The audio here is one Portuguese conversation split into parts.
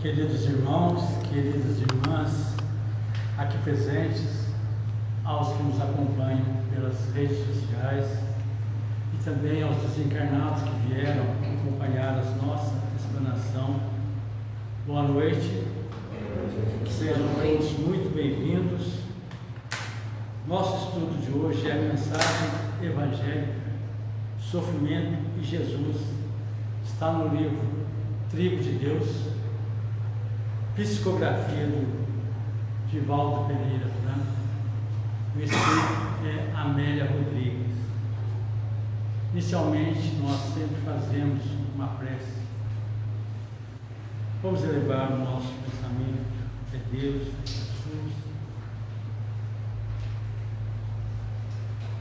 Queridos irmãos, queridas irmãs, aqui presentes, aos que nos acompanham pelas redes sociais e também aos desencarnados que vieram acompanhar a nossa explanação. Boa noite, sejam todos muito bem-vindos. Nosso estudo de hoje é a mensagem evangélica, Sofrimento e Jesus. Está no livro Trigo de Deus, psicografia do Divaldo Pereira Franco. O espírito é Amélia Rodrigues. Inicialmente, nós sempre fazemos uma prece. Vamos elevar o nosso pensamento a Deus, a Jesus,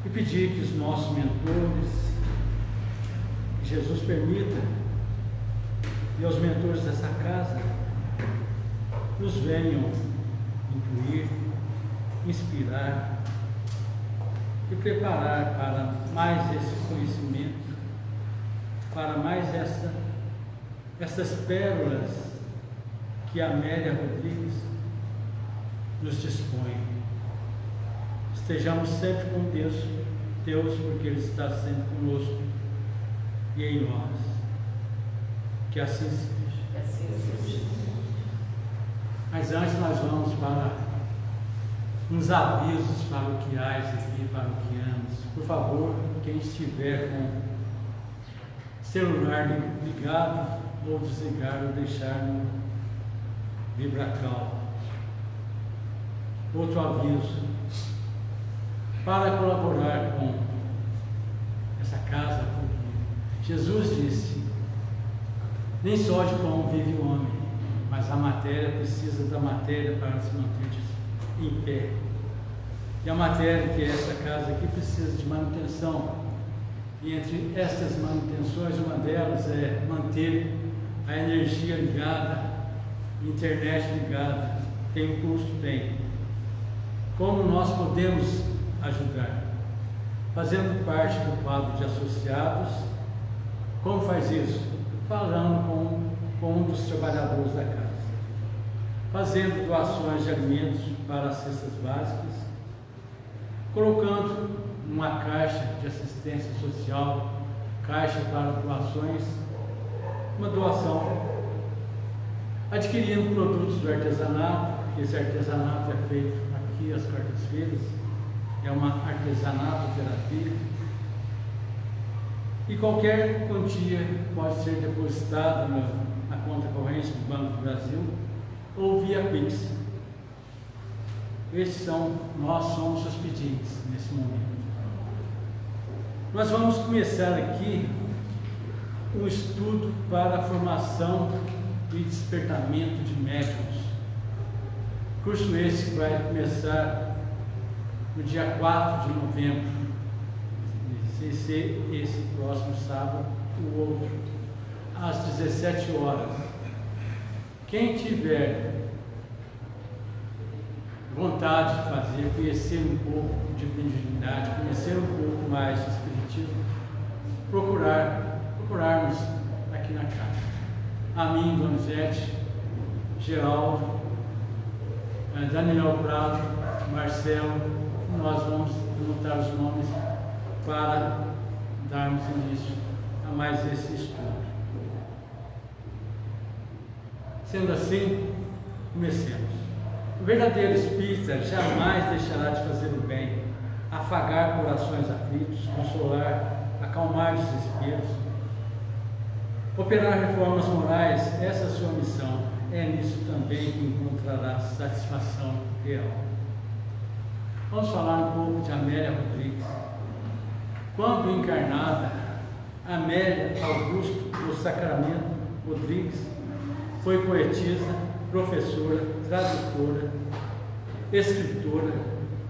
e pedir que os nossos mentores, que Jesus permita, e aos mentores dessa casa, nos venham incluir, inspirar e preparar para mais esse conhecimento, para mais essas pérolas que a Amélia Rodrigues nos dispõe. Estejamos sempre com Deus, porque Ele está sempre conosco e em nós. Que assim seja. Assim seja. Mas antes nós vamos para uns avisos paroquiais aqui, paroquianos. Por favor, quem estiver com celular ligado, ou desligar ou deixar no vibracal. Outro aviso: para colaborar com essa casa, porque Jesus disse: nem só de pão vive o homem, mas a matéria precisa da matéria para se manter em pé. E a matéria, que é essa casa aqui, precisa de manutenção. E entre estas manutenções, uma delas é manter a energia ligada, a internet ligada. Tem um custo? Tem. Como nós podemos ajudar? Fazendo parte do quadro de associados. Como faz isso? Falando com um dos trabalhadores da casa, fazendo doações de alimentos para as cestas básicas, colocando uma caixa de assistência social, caixa para doações, uma doação, adquirindo produtos do artesanato. Esse artesanato é feito aqui às quartas-feiras, é uma artesanato-terapia, e qualquer quantia pode ser depositada na conta corrente do Banco do Brasil ou via Pix. Nós somos os pedintes nesse momento. Nós vamos começar aqui um estudo para a formação e despertamento de médiuns. Curso esse que vai começar no dia 4 de novembro. Sem ser esse próximo sábado, o outro, às 17 horas. Quem tiver vontade de fazer, conhecer um pouco de mediunidade, conhecer um pouco mais de espiritismo, procurarmos aqui na casa. A mim, Donizete, Geraldo, Daniel Prado, Marcelo, nós vamos anotar os nomes para darmos início a mais esse estudo. Sendo assim, comecemos. O verdadeiro espírita jamais deixará de fazer o bem, afagar corações aflitos, consolar, acalmar desesperos, operar reformas morais. Essa é a sua missão. É nisso também que encontrará satisfação real. Vamos falar um pouco de Amélia Rodrigues. Quando encarnada, Amélia Augusto do Sacramento Rodrigues foi poetisa, professora, tradutora, escritora,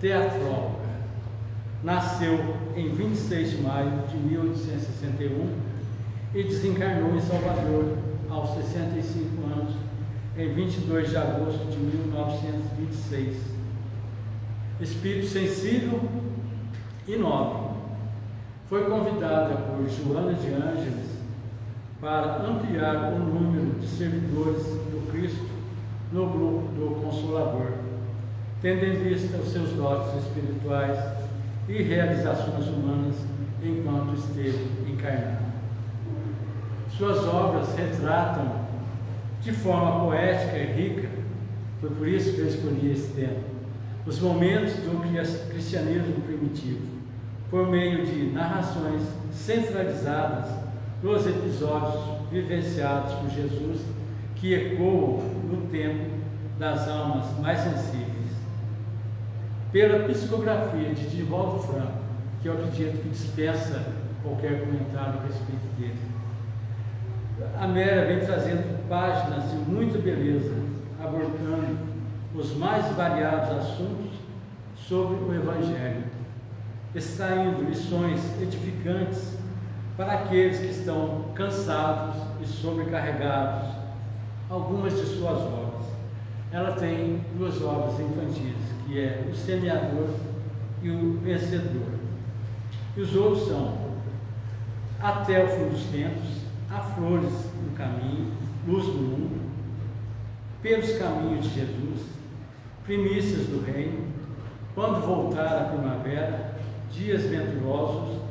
teatróloga. Nasceu em 26 de maio de 1861 e desencarnou em Salvador aos 65 anos, em 22 de agosto de 1926. Espírito sensível e nobre. Foi convidada por Joana de Ângeles para ampliar o número de servidores do Cristo no grupo do Consolador, tendo em vista os seus dotes espirituais e realizações humanas enquanto esteve encarnado. Suas obras retratam de forma poética e rica, foi por isso que eu escolhi esse tema, os momentos do cristianismo primitivo, por meio de narrações centralizadas nos episódios vivenciados por Jesus, que ecoam no tempo das almas mais sensíveis. Pela psicografia de Divaldo Franco, que eu acredito que dispensa qualquer comentário a respeito dele, Amélia vem trazendo páginas de muita beleza, abordando os mais variados assuntos sobre o Evangelho, extraindo lições edificantes para aqueles que estão cansados e sobrecarregados. Algumas de suas obras, ela tem 2 obras infantis, que é O Semeador e O Vencedor, e os outros são Até o Fim dos Tempos, Há Flores no Caminho, Luz do Mundo, Pelos Caminhos de Jesus, Primícias do Reino, Quando Voltar a Primavera, Dias Venturosos,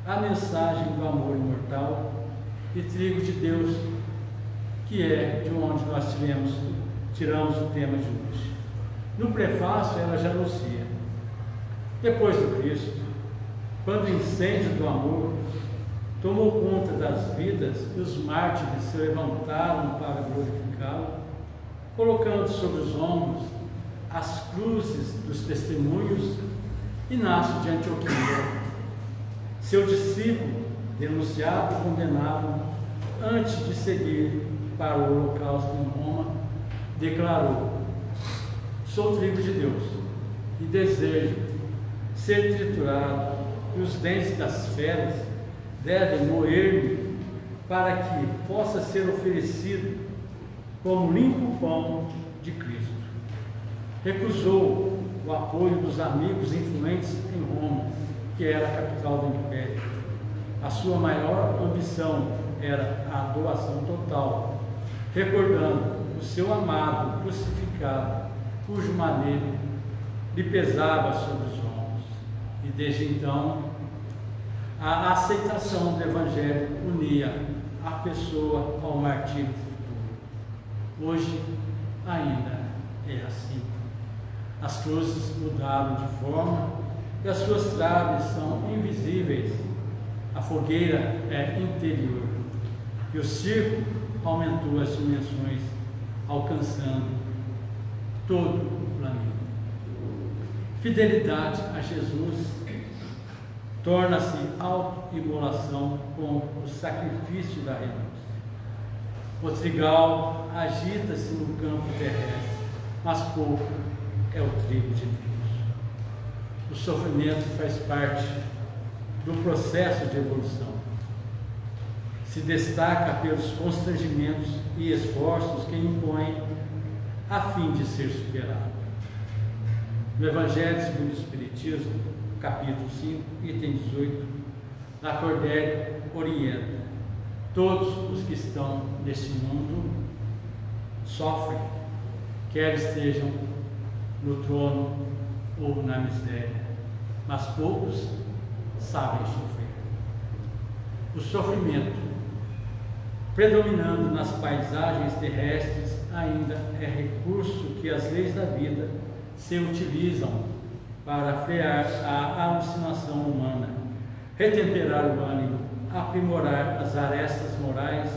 A Mensagem do Amor Imortal e Trigo de Deus, que é de onde nós tiramos o tema de hoje. No prefácio ela já anuncia: depois do Cristo, quando o incêndio do amor tomou conta das vidas e os mártires se levantaram para glorificá-lo, colocando sobre os ombros as cruzes dos testemunhos, Inácio de Antioquia, seu discípulo, denunciado e condenado antes de seguir para o holocausto em Roma, declarou: sou trigo de Deus e desejo ser triturado, e os dentes das feras devem moer-me, para que possa ser oferecido como limpo pão de Cristo. Recusou o apoio dos amigos influentes em Roma, que era a capital do Império. A sua maior ambição era a doação total, recordando o seu amado crucificado, cujo madeiro lhe pesava sobre os ombros. E desde então, a aceitação do Evangelho unia a pessoa ao martírio futuro. Hoje ainda é assim. As cruzes mudaram de forma e as suas traves são invisíveis. A fogueira é interior e o circo aumentou as dimensões, alcançando todo o planeta. Fidelidade a Jesus torna-se autoimolação com o sacrifício da renúncia. O trigal agita-se no campo terrestre, mas pouco é o trigo de Deus. O sofrimento faz parte do processo de evolução. Se destaca pelos constrangimentos e esforços que impõe a fim de ser superado. No Evangelho segundo o Espiritismo, capítulo 5, item 18, Lacordaire orienta: todos os que estão neste mundo sofrem, quer estejam no trono ou na miséria, mas poucos sabem sofrer. O sofrimento, predominando nas paisagens terrestres, ainda é recurso que as leis da vida se utilizam para frear a alucinação humana, retemperar o ânimo, aprimorar as arestas morais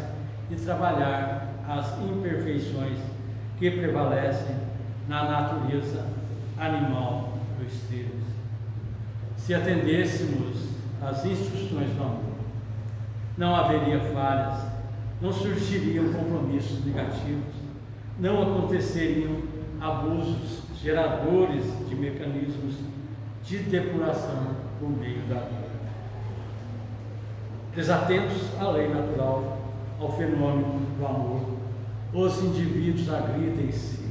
e trabalhar as imperfeições que prevalecem na natureza animal dos seres. Se atendêssemos às instruções do amor, não haveria falhas, não surgiriam compromissos negativos, não aconteceriam abusos geradores de mecanismos de depuração por meio da dor. Desatentos à lei natural, ao fenômeno do amor, os indivíduos agridem-se,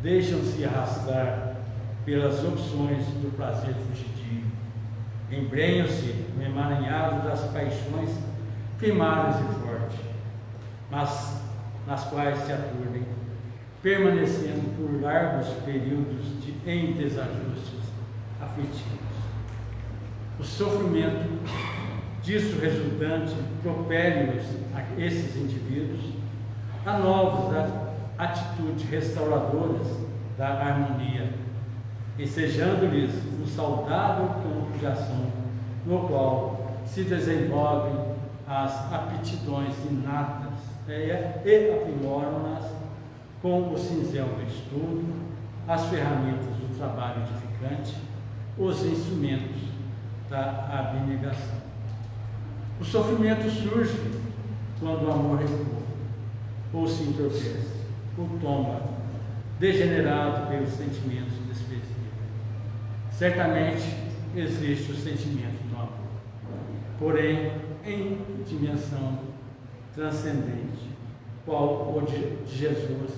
deixam-se arrastar pelas opções do prazer fugidio, embrenham-se no emaranhado das paixões primárias e fortes, nas quais se aturdem, permanecendo por largos períodos em desajustes afetivos. O sofrimento disso resultante propele-os, a esses indivíduos, a novas atitudes restauradoras da harmonia, ensejando-lhes um saudável campo de ação, no qual se desenvolvem as aptidões inatas e aprimoram-nas com o cinzel do estudo, as ferramentas do trabalho edificante, os instrumentos da abnegação. O sofrimento surge quando o amor recua, ou se entorpece, ou tomba, degenerado pelos sentimentos desprezíveis. Certamente existe o sentimento do amor, porém em dimensão transcendente, qual o de Jesus,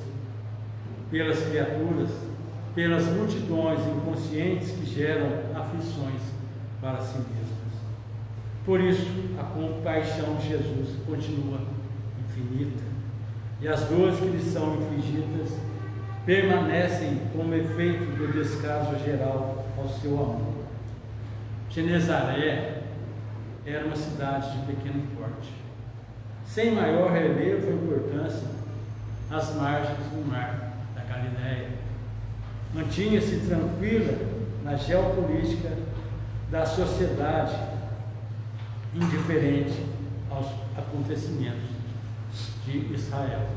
pelas criaturas, pelas multidões inconscientes que geram aflições para si mesmas. Por isso, a compaixão de Jesus continua infinita, e as dores que lhe são infligidas permanecem como efeito do descaso geral ao seu amor. Genezaré era uma cidade de pequeno porte, sem maior relevo e importância, às margens do mar da Galiléia. Mantinha-se tranquila na geopolítica da sociedade, indiferente aos acontecimentos de Israel.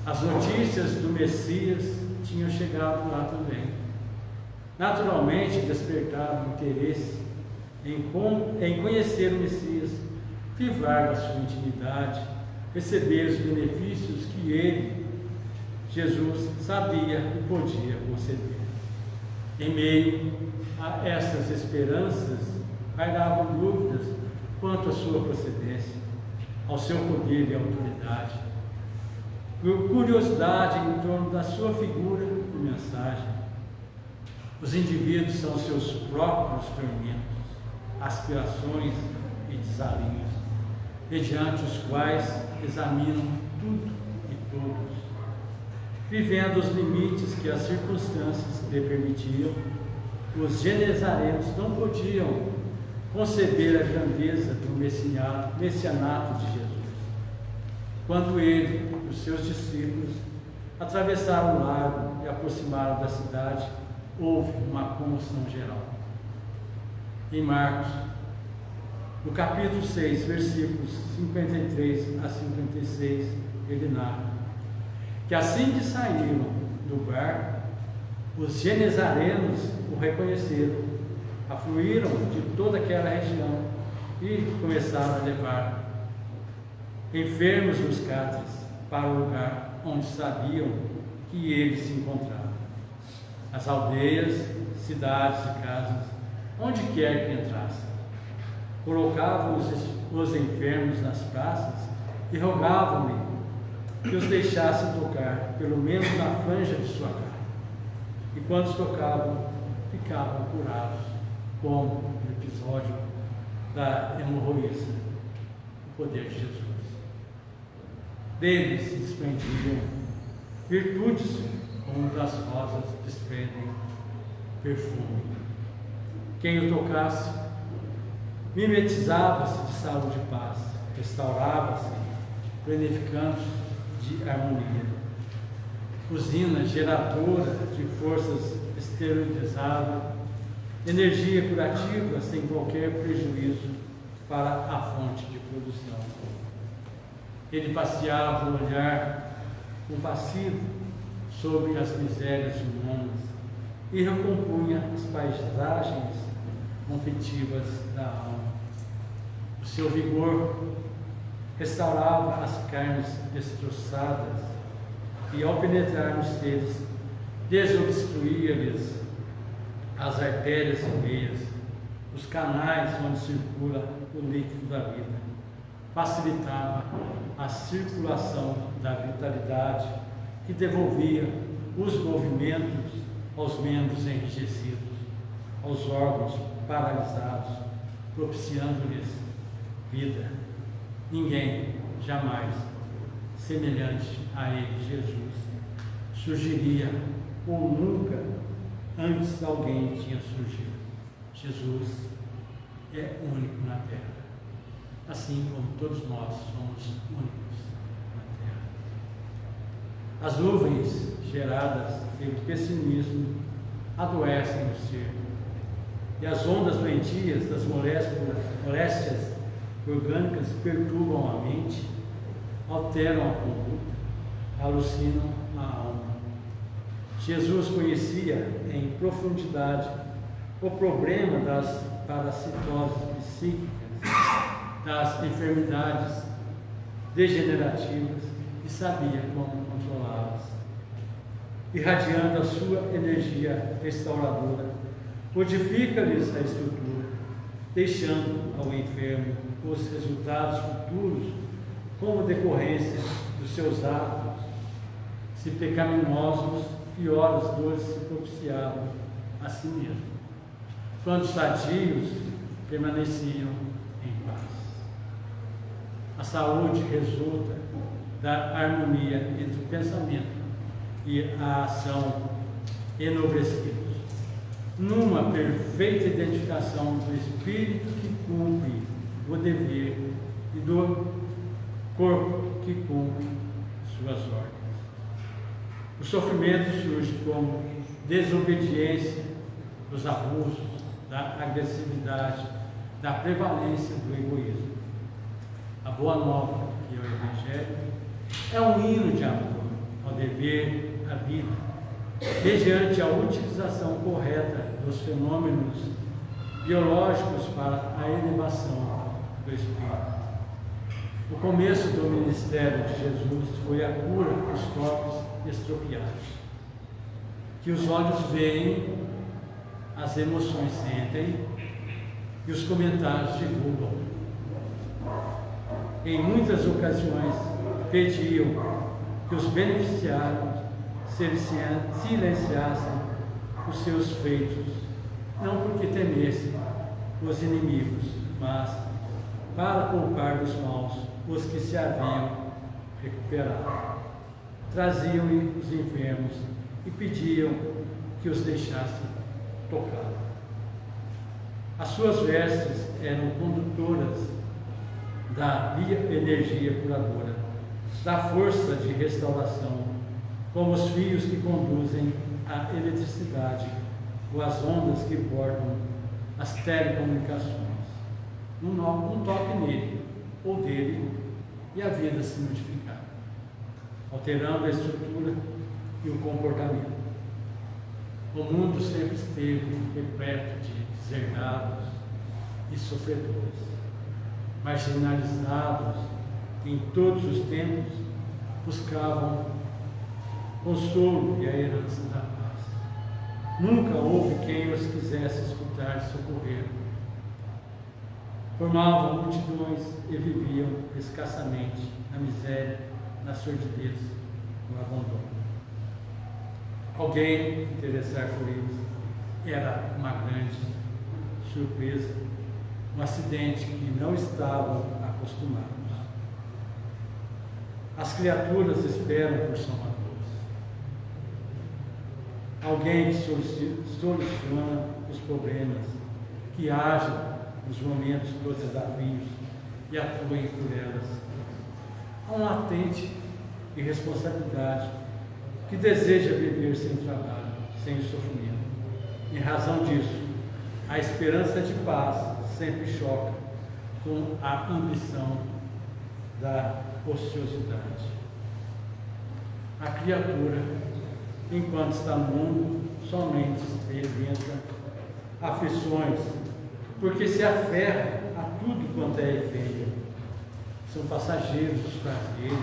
As notícias do Messias tinham chegado lá também. Naturalmente despertaram interesse em conhecer o Messias, privar da sua intimidade, receber os benefícios que ele, Jesus, sabia e podia conceder. Em meio a essas esperanças, pairavam dúvidas quanto à sua procedência, ao seu poder e autoridade, curiosidade em torno da sua figura e mensagem. Os indivíduos são seus próprios tormentos, aspirações e desalinhos, mediante os quais examinam tudo e todos. Vivendo os limites que as circunstâncias lhe permitiam, os genezarenos não podiam conceber a grandeza do messianato de Jesus. Quando ele e os seus discípulos atravessaram o lago e aproximaram da cidade, houve uma comoção geral. Em Marcos, no capítulo 6, versículos 53 a 56, ele narra que assim que saíram do barco, os genezarenos o reconheceram, afluíram de toda aquela região e começaram a levar enfermos nos cátaros para o lugar onde sabiam que ele se encontrava. As aldeias, cidades e casas, onde quer que entrassem, colocavam os enfermos nas praças e rogavam-lhe que os deixasse tocar, pelo menos na franja de sua carne. E quando os tocavam, ficavam curados, como no episódio da hemorroísa, o poder de Jesus. Deles se desprendiam virtudes, como das rosas desprendem perfume. Quem o tocasse, mimetizava-se de saúde e paz, restaurava-se, planificando-se de harmonia. Usina geradora de forças esterilizáveis, energia curativa sem qualquer prejuízo para a fonte de produção. Ele passeava o olhar compassivo sobre as misérias humanas e recompunha as paisagens conflitivas da alma. O seu vigor restaurava as carnes destroçadas e, ao penetrar nos seres, desobstruía-lhes as artérias e veias, os canais onde circula o líquido da vida. Facilitava a circulação da vitalidade que devolvia os movimentos aos membros enrijecidos, aos órgãos paralisados, propiciando-lhes vida. Ninguém jamais semelhante a ele, Jesus, surgiria ou nunca antes alguém tinha surgido. Jesus é único na terra, assim como todos nós somos únicos na terra. As nuvens geradas pelo pessimismo adoecem o ser, e as ondas doentias das moléstias orgânicas perturbam a mente, alteram a conduta, alucinam a alma. Jesus conhecia em profundidade o problema das parasitoses psíquicas, das enfermidades degenerativas e sabia como controlá-las. Irradiando a sua energia restauradora, modifica-lhes a estrutura, deixando ao enfermo os resultados futuros como decorrência dos seus atos, se pecaminosos, piores dores se propiciavam a si mesmo, quando sadios permaneciam em paz. A saúde resulta da harmonia entre o pensamento e a ação enobrecidos, numa perfeita identificação do espírito que cumpre o dever e do corpo que cumpre suas ordens. O sofrimento surge como desobediência dos abusos, da agressividade, da prevalência do egoísmo. A boa nova, que é o Evangelho, é um hino de amor ao dever, à vida, mediante a utilização correta dos fenômenos biológicos para a elevação do espírito. O começo do ministério de Jesus foi a cura dos corpos estropiados, que os olhos veem, as emoções sentem e os comentários divulgam. Em muitas ocasiões pediam que os beneficiários silenciassem os seus feitos, não porque temessem os inimigos, mas para poupar dos maus os que se haviam recuperado. Traziam-lhe os enfermos e pediam que os deixassem tocar. As suas vestes eram condutoras da energia curadora, da força de restauração, como os fios que conduzem a eletricidade ou as ondas que portam as telecomunicações. Um toque nele ou dele e a vida se modificava, alterando a estrutura e o comportamento. O mundo sempre esteve repleto de deserdados e sofredores, marginalizados em todos os tempos, buscavam consolo e a herança da paz. Nunca houve quem os quisesse escutar e socorrer. Formavam multidões e viviam escassamente na miséria, na sordidez, no abandono. Alguém interessar por eles era uma grande surpresa, um acidente que não estavam acostumados. As criaturas esperam por salvadores. Alguém que soluciona os problemas, que age nos momentos dos desafios e atue por elas. Há um latente irresponsabilidade que deseja viver sem trabalho, sem sofrimento. Em razão disso, a esperança de paz sempre choca com a ambição da ociosidade. A criatura, enquanto está no mundo, somente experimenta aflições, porque se aferra a tudo quanto é efêmero. São passageiros os prazeres,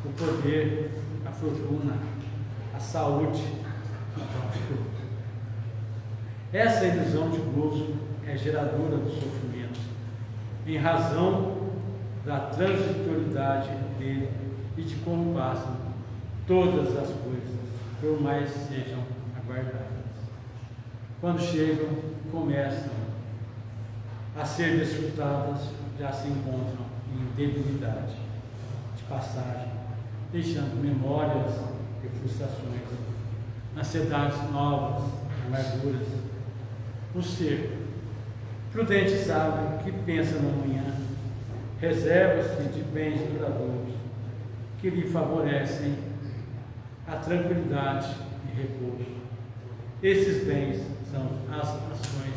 o poder, a fortuna, a saúde, o próprio. Essa ilusão de gozo é geradora do sofrimento, em razão da transitoriedade dele e de como passam todas as coisas, por mais sejam aguardadas. Quando chegam, começam a ser desfrutadas, já se encontram em debilidade, de passagem, deixando memórias e frustrações, ansiedades novas, amarguras. O ser prudente sabe que pensa no amanhã, reserva-se de bens duradouros que lhe favorecem a tranquilidade e repouso. Esses bens são as ações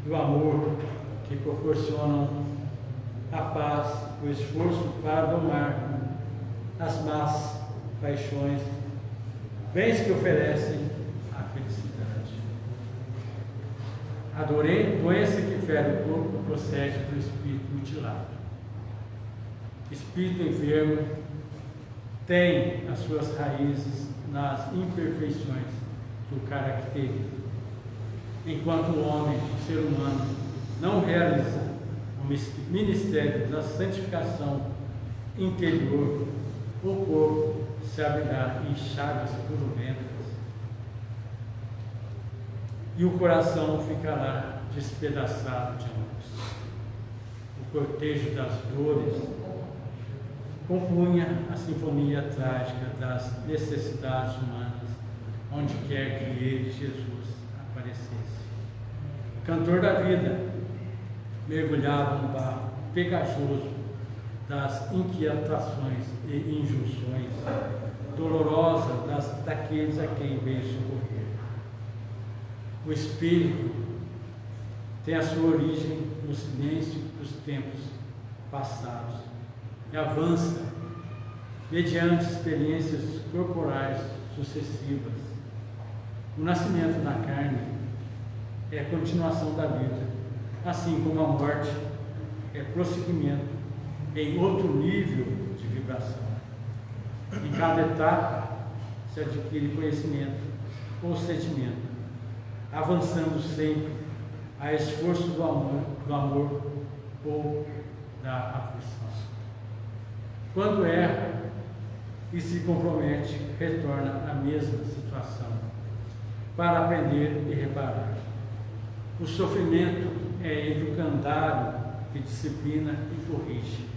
do amor que proporcionam a paz, o esforço para domar as más paixões, bens que oferecem a felicidade. A doença que fere o corpo procede do espírito mutilado. Espírito enfermo tem as suas raízes nas imperfeições que o caracterizam. Enquanto o homem, o ser humano, não realiza o ministério da santificação interior, o corpo se abrirá em chagas purulentas e o coração ficará despedaçado de angústia. O cortejo das dores compunha a sinfonia trágica das necessidades humanas, onde quer que ele, Jesus, aparecesse. O cantor da vida mergulhava no barro pegajoso das inquietações e injunções dolorosas daqueles a quem veio socorrer. O Espírito tem a sua origem no silêncio dos tempos passados e avança mediante experiências corporais sucessivas. O nascimento na carne é a continuação da vida, assim como a morte é prosseguimento em outro nível de vibração. Em cada etapa se adquire conhecimento ou sentimento, avançando sempre a esforço do amor ou da aflição. Quando erra e se compromete, retorna à mesma situação para aprender e reparar. O sofrimento é educandário que disciplina e corrige,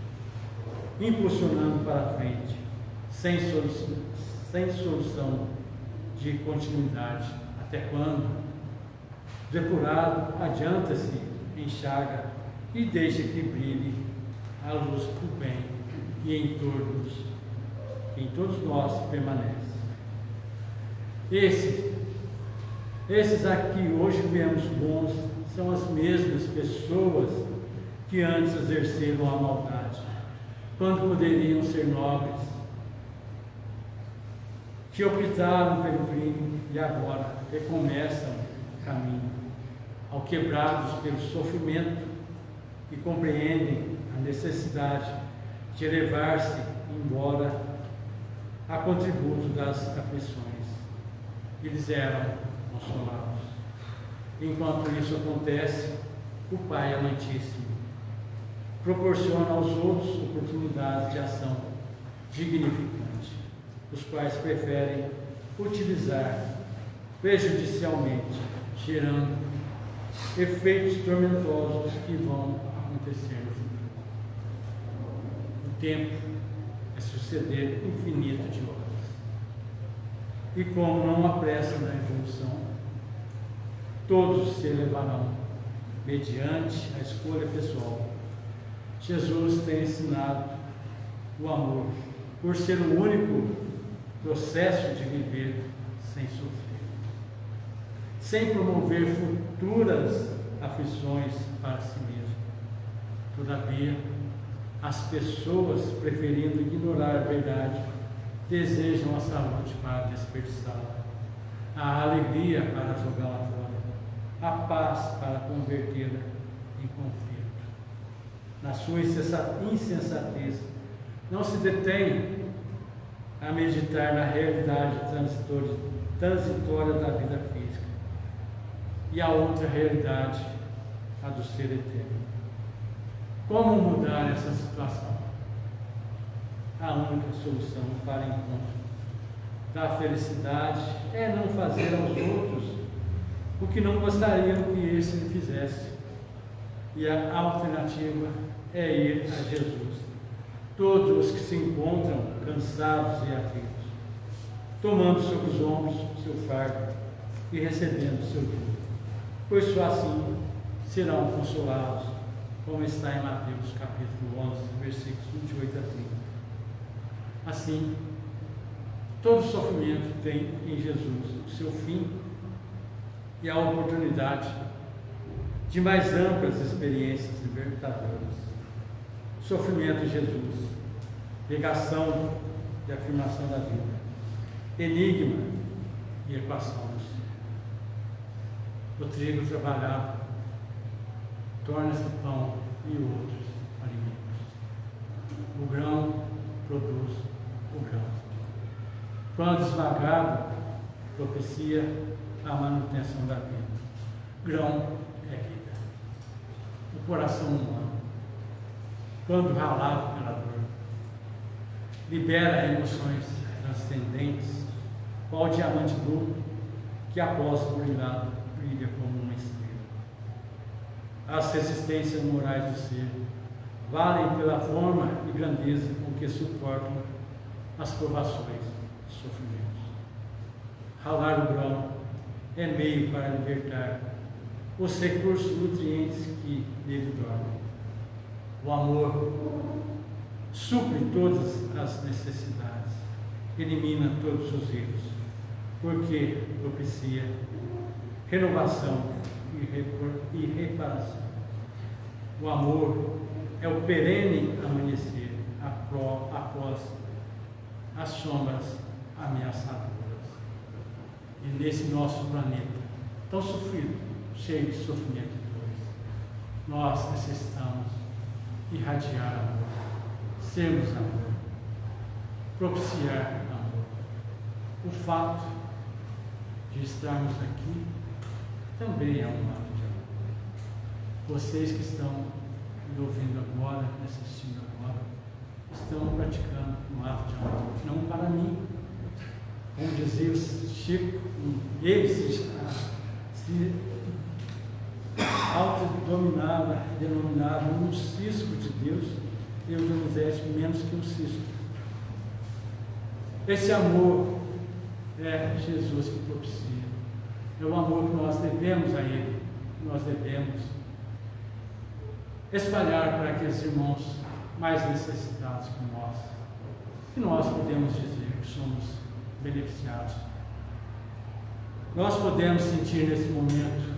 impulsionando para frente, sem solução de continuidade, até quando, depurado, adianta-se, enxaga e deixa que brilhe a luz do bem que em todos nós permanece. Esses a que hoje vemos bons são as mesmas pessoas que antes exerceram a maldade, quando poderiam ser nobres, que optaram pelo crime e agora recomeçam o caminho, ao quebrados pelo sofrimento e compreendem a necessidade de elevar-se embora a contributo das aflições. Eles eram consolados. Enquanto isso acontece, o Pai Amantíssimo proporciona aos outros oportunidades de ação dignificante, os quais preferem utilizar prejudicialmente, gerando efeitos tormentosos que vão acontecer no futuro. O tempo é suceder infinito de horas. E como não há pressa na evolução, todos se elevarão mediante a escolha pessoal. Jesus tem ensinado o amor por ser o único processo de viver sem sofrer, sem promover futuras aflições para si mesmo. Todavia, as pessoas, preferindo ignorar a verdade, desejam a saúde para desperdiçá-la, a alegria para jogá-la fora, a paz para convertê-la em conflito. Na sua insensatez, não se detém a meditar na realidade transitória da vida física e a outra realidade, a do ser eterno. Como mudar essa situação? A única solução para o encontro da felicidade é não fazer aos outros o que não gostariam que esse lhe fizesse. E a alternativa é ir a Jesus, todos os que se encontram cansados e aflitos, tomando sobre os ombros o seu fardo e recebendo o seu jugo, pois só assim serão consolados, como está em Mateus capítulo 11, versículos 28 a 30. Assim, todo sofrimento tem em Jesus o seu fim e a oportunidade de mais amplas experiências libertadoras. Sofrimento em Jesus, negação e afirmação da vida, enigma e equação do ser. O trigo trabalhado torna-se pão e outros alimentos. O grão produz o grão. Quando esmagado, propicia a manutenção da vida. Grão é vida. O coração humano, quando ralado pela dor, libera emoções transcendentes, qual o diamante duro que após o brilhado brilha como uma estrela. As resistências morais do ser valem pela forma e grandeza com que suportam as provações e sofrimentos. Ralar o grão é meio para libertar os recursos nutrientes que nele dormem. O amor supre todas as necessidades, elimina todos os erros, porque propicia renovação e reparação. O amor é o perene amanhecer após as sombras ameaçadoras. E nesse nosso planeta tão sofrido, cheio de sofrimento e dores, nós necessitamos irradiar amor, sermos amor, propiciar amor. O fato de estarmos aqui também é um ato de amor. Vocês que estão me ouvindo agora, me assistindo agora, estão praticando um ato de amor, não para mim. Como dizia o Chico, ele se autodominava, denominava um cisco de Deus, eu Donizete menos que um cisco. Esse amor é Jesus que propicia, é o amor que nós devemos a Ele, nós devemos espalhar para aqueles irmãos mais necessitados que nós, e nós podemos dizer que somos beneficiados. Nós podemos sentir nesse momento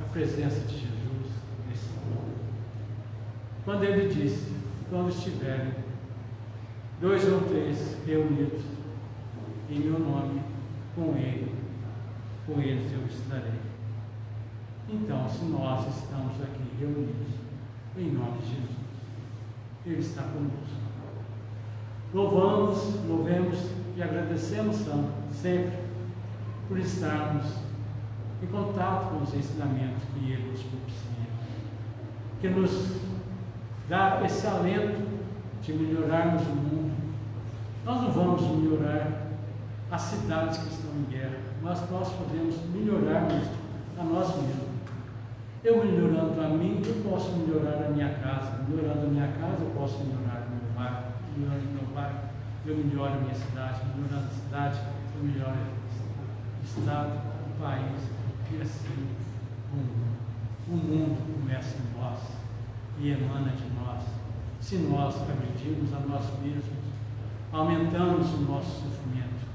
a presença de Jesus nesse mundo. Quando Ele disse, quando estiverem 2 ou 3 reunidos em meu nome, com eles eu estarei. Então, se nós estamos aqui reunidos em nome de Jesus, Ele está conosco. Louvemos e agradecemos sempre por estarmos em contato com os ensinamentos que Ele nos propicia, que nos dá esse alento de melhorarmos o mundo. Nós não vamos melhorar as cidades que estão em guerra, mas nós podemos melhorarmos a nós mesmos. Eu melhorando a mim, eu posso melhorar a minha casa. Melhorando a minha casa, eu posso melhorar o meu bairro. Melhorando o meu bairro, eu melhoro a minha cidade. Melhorando a cidade, eu melhoro o estado, o país. E assim, o mundo começa em nós e emana de nós. Se nós agredirmos a nós mesmos, aumentamos o nosso sofrimento,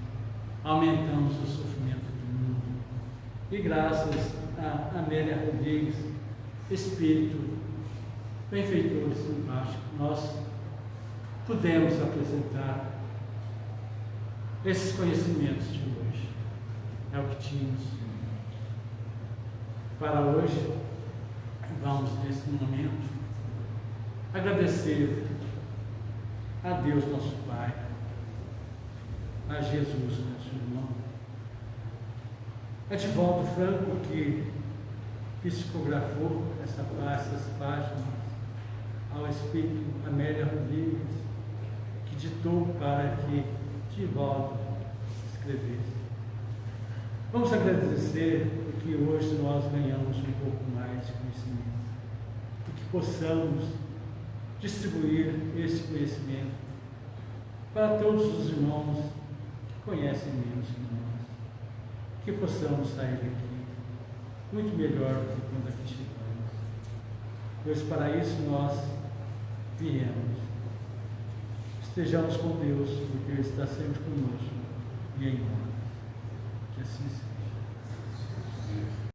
aumentamos o sofrimento do mundo. E graças a Amélia Rodrigues, espírito benfeitor e simpático, nós pudemos apresentar esses conhecimentos de hoje. É o que tínhamos para hoje. Vamos, nesse momento, agradecer a Deus, nosso Pai, a Jesus, nosso irmão, a Edivaldo Franco, que psicografou essas páginas, ao Espírito Amélia Rodrigues, que ditou para que Edivaldo escrevesse. Vamos agradecer porque hoje nós ganhamos um pouco mais de conhecimento, e que possamos distribuir esse conhecimento para todos os irmãos que conhecem menos que nós, que possamos sair daqui muito melhor do que quando aqui chegamos, pois para isso nós viemos. Estejamos com Deus, porque Ele está sempre conosco e em nós. Que assim seja.